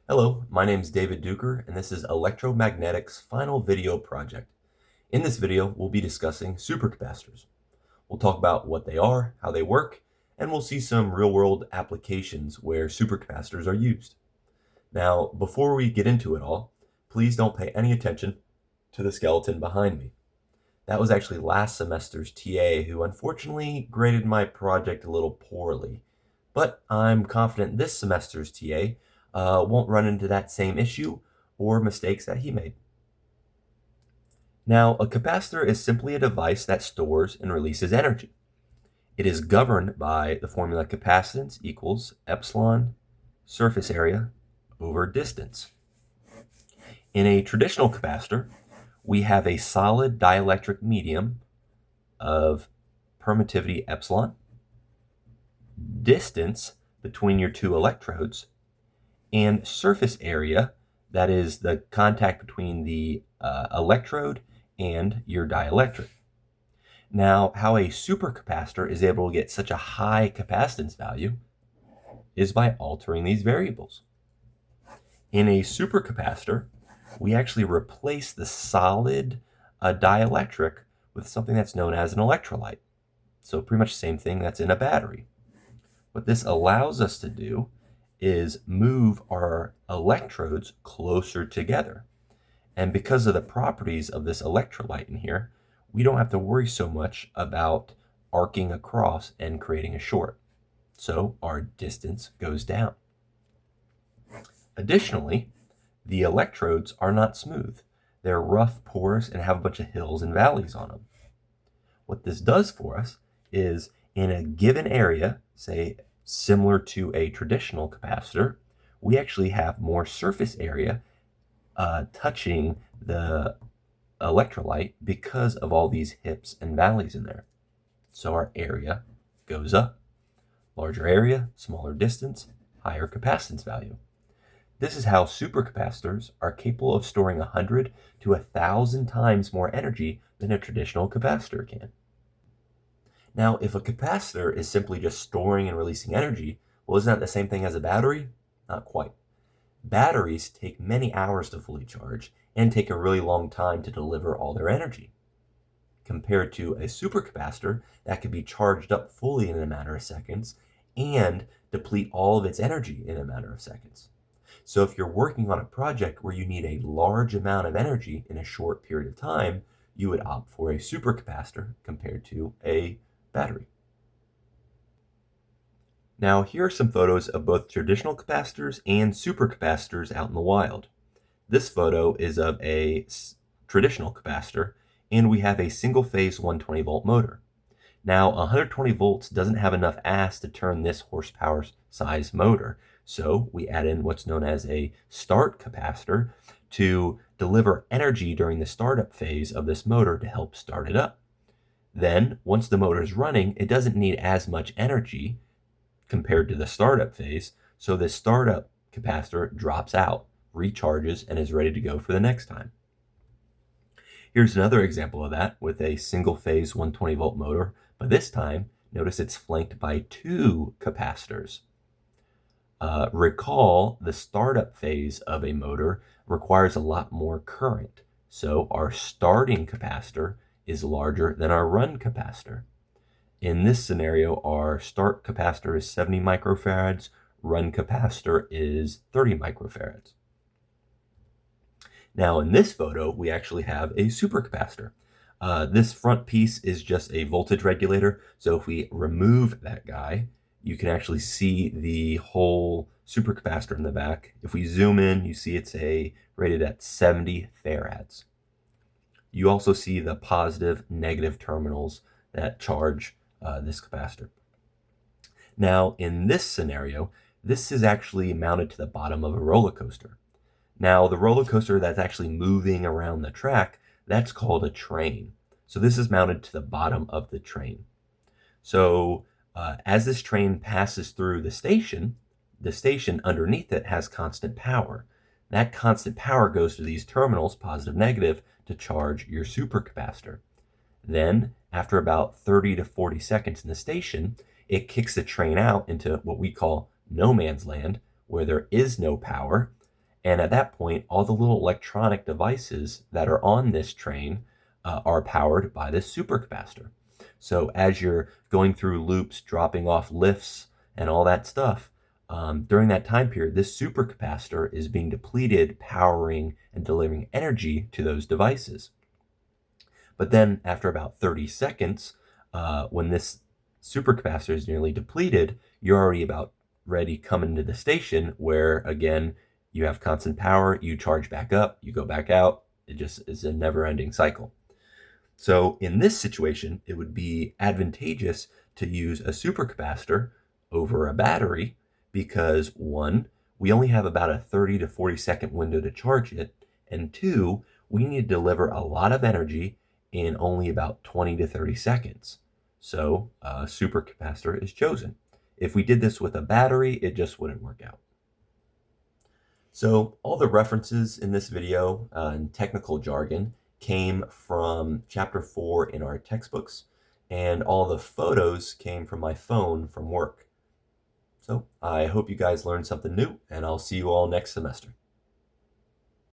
Hello, my name is David Duker, and this is Electromagnetic's final video project. In this video, we'll be discussing supercapacitors. We'll talk about what they are, how they work, and we'll see some real-world applications where supercapacitors are used. Now, before we get into it all, please don't pay any attention to the skeleton behind me. That was actually last semester's TA who unfortunately graded my project a little poorly, but I'm confident this semester's TA won't run into that same issue or mistakes that he made. Now, a capacitor is simply a device that stores and releases energy. It is governed by the formula capacitance equals epsilon surface area over distance. In a traditional capacitor, we have a solid dielectric medium of permittivity epsilon, distance between your two electrodes, and surface area, that is the contact between the electrode and your dielectric. Now, how a supercapacitor is able to get such a high capacitance value is by altering these variables. In a supercapacitor, we actually replace the solid dielectric with something that's known as an electrolyte. So pretty much the same thing that's in a battery. What this allows us to do is move our electrodes closer together. And because of the properties of this electrolyte in here, we don't have to worry so much about arcing across and creating a short. So our distance goes down. Additionally, the electrodes are not smooth. They're rough, porous, and have a bunch of hills and valleys on them. What this does for us is in a given area, say similar to a traditional capacitor, we actually have more surface area touching the electrolyte because of all these hips and valleys in there. So our area goes up. Larger area, smaller distance, higher capacitance value. This is how supercapacitors are capable of storing 100 to 1,000 times more energy than a traditional capacitor can. Now, if a capacitor is simply just storing and releasing energy, well, isn't that the same thing as a battery? Not quite. Batteries take many hours to fully charge and take a really long time to deliver all their energy. Compared to a supercapacitor that could be charged up fully in a matter of seconds and deplete all of its energy in a matter of seconds. So if you're working on a project where you need a large amount of energy in a short period of time, you would opt for a supercapacitor compared to a battery. Now, here are some photos of both traditional capacitors and supercapacitors out in the wild. This photo is of a traditional capacitor, and we have a single-phase 120 volt motor. Now, 120 volts doesn't have enough ass to turn this horsepower size motor, so we add in what's known as a start capacitor to deliver energy during the startup phase of this motor to help start it up. Then, once the motor is running, it doesn't need as much energy compared to the startup phase, so the startup capacitor drops out, recharges, and is ready to go for the next time. Here's another example of that with a single-phase 120 volt motor, but this time, notice it's flanked by two capacitors. Recall the startup phase of a motor requires a lot more current, so our starting capacitor is larger than our run capacitor. In this scenario, our start capacitor is 70 microfarads, run capacitor is 30 microfarads. Now in this photo, we actually have a supercapacitor. This front piece is just a voltage regulator, so if we remove that guy, you can actually see the whole supercapacitor in the back. If we zoom in, you see it's rated at 70 farads. You also see the positive, negative terminals that charge this capacitor. Now, in this scenario, this is actually mounted to the bottom of a roller coaster. Now, the roller coaster that's actually moving around the track, that's called a train. So this is mounted to the bottom of the train. So as this train passes through the station underneath it has constant power. That constant power goes to these terminals, positive, negative, to charge your supercapacitor. Then, after about 30 to 40 seconds in the station, it kicks the train out into what we call no man's land, where there is no power, And at that point, all the little electronic devices that are on this train are powered by this supercapacitor. So as you're going through loops, dropping off lifts, and all that stuff, during that time period, this supercapacitor is being depleted, powering and delivering energy to those devices. But then after about 30 seconds, when this supercapacitor is nearly depleted, you're already about ready coming to the station where, again, you have constant power, you charge back up, you go back out. It just is a never-ending cycle. So in this situation, it would be advantageous to use a supercapacitor over a battery because, one, we only have about a 30 to 40 second window to charge it, and two, we need to deliver a lot of energy in only about 20 to 30 seconds. So a supercapacitor is chosen. If we did this with a battery, it just wouldn't work out. So all the references in this video and technical jargon came from chapter 4 in our textbooks, and all the photos came from my phone from work. So I hope you guys learned something new, and I'll see you all next semester.